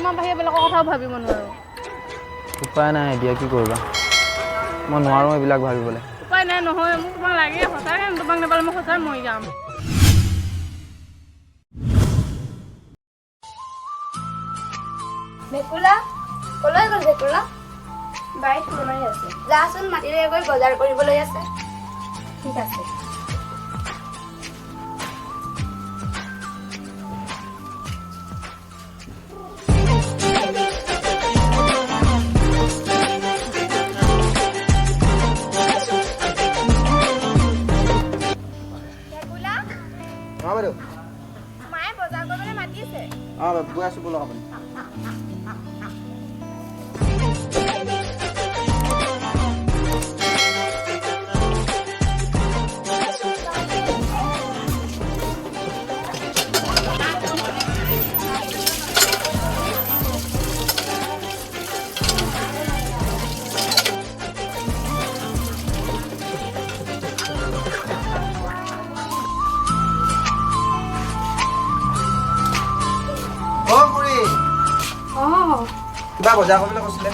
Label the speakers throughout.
Speaker 1: তোমাৰ বাহিৰে বেলেগৰ কথাও ভাবিব নোৱাৰো।
Speaker 2: উপায় নাই, এতিয়া কি কৰিবা? মই নোৱাৰো এইবিলাক ভাবিবলৈ।
Speaker 1: উপায় নাই, নহয় মোক তোমাক লাগে সঁচাকৈ, তোমাক নাপালে মই সঁচাই মৰি যাম।
Speaker 3: ভেকুলা কলৈ গ'ল? ভেকুলা বাৰীত ফোন মাৰি আছে, যাচোন মাতিলে গৈ বজাৰ কৰিবলৈ আছে। ঠিক আছে।
Speaker 2: বাইদেউ
Speaker 3: মায়ে বজাৰ কৰিবলৈ মাতিছে।
Speaker 2: গৈ আছোঁ বলক আপুনি। কিবা বজাৰ কৰিবলৈ কৈছিলে?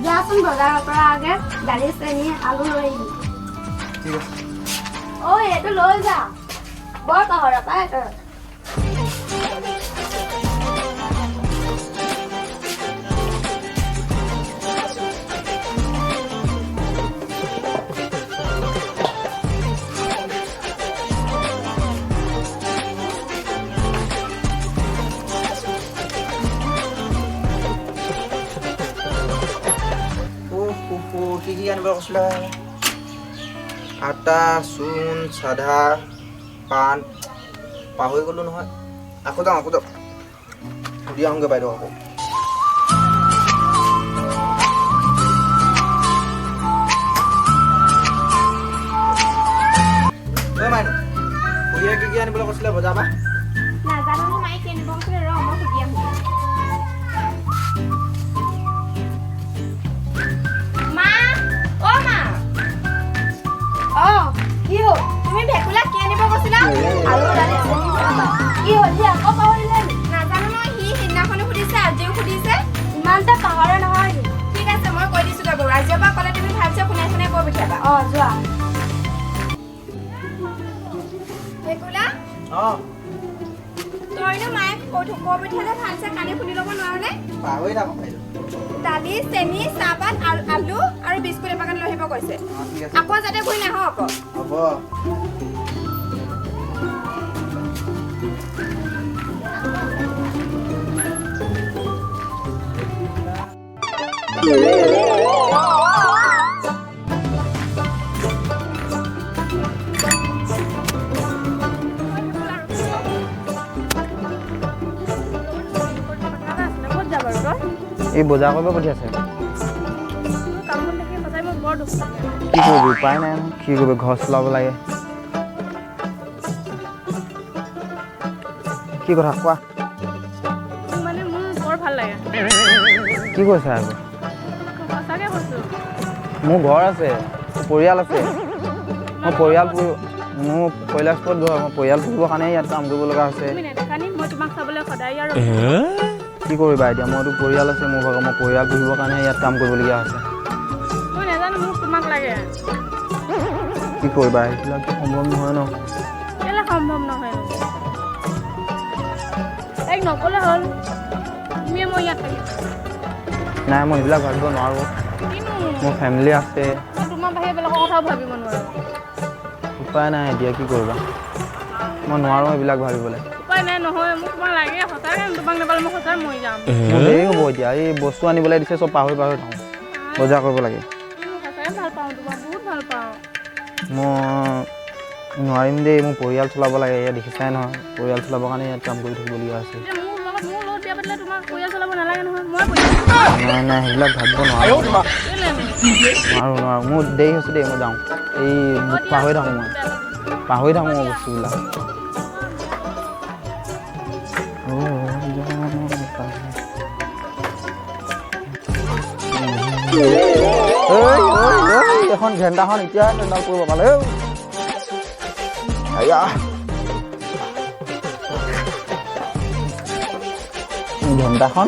Speaker 3: যাচোন বজাৰৰ পৰা আগে দালি চেনি আলু লৈ আহিবি।
Speaker 2: ঠিক আছে।
Speaker 3: এইটো লৈ যা, বৰ পাহৰা পাই তই।
Speaker 2: কি আনিব কৈছিলে? আটা, চূণ, চাধা, পাণ, পাহৰি গ'লো নহয়। আকৌ যাওঁ সুধি আহোঁগৈ বাইদেউ আকৌ। মাইনু খুৰীয়ে কি আনিবলৈ কৈছিলে বজাৰ পৰা?
Speaker 3: নাজানো মায়ে কি আনিব কৈছিলে, ৰ মই সুধি আহোঁ। কি হ'ল? তুমি ভেকুলা কি আনিব কৈছিলা? আলু দালি চেনি চাবা। কি হ'ল সি আকৌ পাহৰিলে? নাজানো নহয়, সি সিদিনাখনো সুধিছে আজিও সুধিছে। ইমানটা পাহৰা নহয়। ঠিক আছে মই কৈ দিছোঁ বাৰু, আজিৰ পৰা ক'লে তুমি ভালছে শুনাই শুনাই কৈ পঠিয়াবা। যোৱা। ভেকুলা তইনো মায়ে কৈ পঠিয়ালে ভালছে কানি শুনি ল'ব নোৱাৰনে?
Speaker 2: পাহৰি থাকোঁ বাইদেউ।
Speaker 3: দালি চেনি চাহপাত আলু আৰু বিস্কুট এপাকেট লৈ আহিব কৈছে। আকৌ যাতে ভুল নাহ আকৌ।
Speaker 2: হ'ব। এই বজাৰ কৰিব পঠিয়াইছে। কি কৰিবি, উপায় নাই, কি কৰিবি, ঘৰ চলাব লাগে। কি কথা কোৱা?
Speaker 1: মানে মোৰ বৰ ভাল লাগে।
Speaker 2: কি কৈছা আকৌ?
Speaker 1: সঁচাকৈ কৈছোঁ।
Speaker 2: মোৰ ঘৰ আছে, পৰিয়াল আছে। মোৰ কৈলাশপুৰত ঘৰ, মই পৰিয়াল পুহিবৰ কাৰণে ইয়াত কাম কৰিব লগা হৈছে।
Speaker 1: মই তোমাক চাবলৈ সদায় আৰু
Speaker 2: কি কৰিবা এতিয়া, মোৰতো পৰিয়াল আছে, মোৰ ভাগৰ মই পৰিয়াল পুহিবৰ কাৰণে ইয়াত কাম কৰিবলগীয়া হৈছে।
Speaker 1: মই নাজানো, মোক তোমাক লাগে।
Speaker 2: কি কৰিবা, সেইবিলাকতো সম্ভৱ নহয় ন।
Speaker 1: কেলে সম্ভৱ নহয়? তাইক নক'লে হ'ল, তুমিয়ে মই ইয়াত থাকিম।
Speaker 2: নাই, মই সেইবিলাক ভাবিব নোৱাৰোঁ। মোৰ ফেমিলি আছে।
Speaker 1: তোমাৰ বাহিৰে বেলেগৰ কথাও ভাবিব নোৱাৰো।
Speaker 2: উপায় নাই, এতিয়া কি কৰিবা? মই নোৱাৰোঁ এইবিলাক ভাবিবলৈ।
Speaker 1: উপায় নাই, নহয় মোক তোমাক লাগে সঁচাকৈ, তোমাক নাপালে মই সঁচাই মৰি যাম।
Speaker 2: মোৰ দেৰি হ'ব এতিয়া, এই বস্তু আনিবলৈ দিছে, চব পাহৰি থাকোঁ। বজাৰ কৰিব লাগে।
Speaker 1: সঁচাকৈ ভাল পাওঁ, তোমাক বহুত ভাল পাওঁ।
Speaker 2: মই নোৱাৰিম দেই, মোৰ পৰিয়াল চলাব লাগে। ইয়াত দেখিছাই নহয়, পৰিয়াল চলাবৰ কাৰণে ইয়াত কাম কৰি থাকিবলগীয়া হৈছে।
Speaker 1: মোৰ লগত বিয়া পাতিলে তোমাক পৰিয়াল চলাব নালাগে নহয়, মই
Speaker 2: নাই, সেইবিলাক ভাবিব নোৱাৰোঁ। নোৱাৰোঁ, মোৰ দেৰি হৈছে দেই, মই যাওঁ। এই পাহৰি থাকোঁ মই বস্তুবিলাক। এখন ঘেন্দাখন এতিয়া টেণ্ডাল কৰিব পালে। ঘেন্দাখন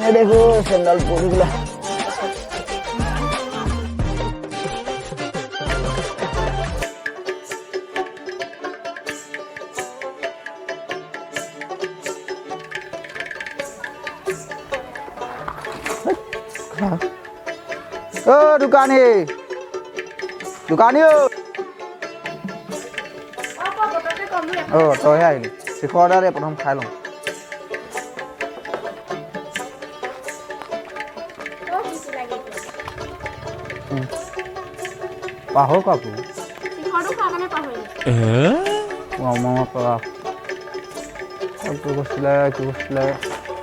Speaker 2: ये देखो सैंडल पड़ी गला ओ दुकानी दुकानी ओ तो है आइली शिखर दारे प्रथम खाइ लওঁ পাহৰ কাপু
Speaker 3: শিখৰটো খোৱা কাৰণে পাহৰিলোঁ
Speaker 2: মামা পৰা কি কৈছিলে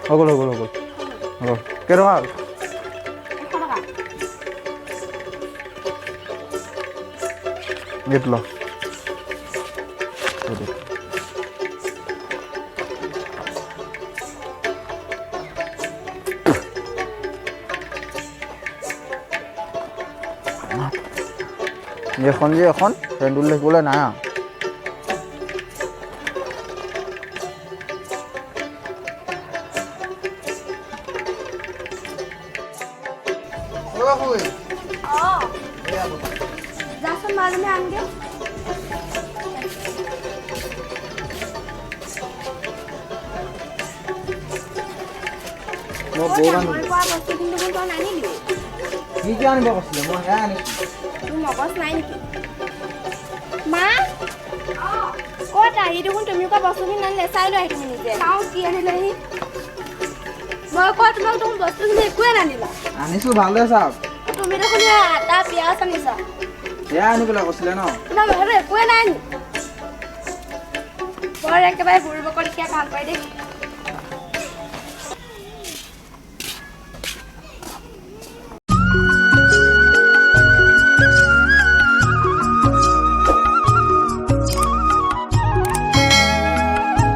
Speaker 2: হৈ গ'ল কেইটকা গেট ল এখন যে এখন সেন্দুল লিখিবলৈ নাই
Speaker 3: যাচোন মালুমে আনগে
Speaker 2: মই বৌগান
Speaker 3: মই কোৱা বস্তু কিন্তু মই তই নানিলি
Speaker 2: কি কি আনিব কৈছিলে মই সেয়া আনিছোঁ
Speaker 3: তোৰ মগজ নাই নেকি মা ক'ত আহি দেখোন তুমি কোৱা বস্তুখিনি নানিলে চাই লৈ আহি তুমি নিজে চাওঁ কি আনিলেহি মই কোৱা তোমাক দেখোন বস্তুখিনি একোৱে নানিলা
Speaker 2: আনিছোঁ ভালদৰে চাওক
Speaker 3: তুমি দেখোন আটা পিঁয়াজ আনিছা
Speaker 2: সেয়া আনিবলৈ কৈছিলে ন
Speaker 3: তোমাৰ ঘৰত একোৱে নাই নি বৰ একেবাৰে বুঢ়ী বকৰিকীয়া কাম কৰে দেই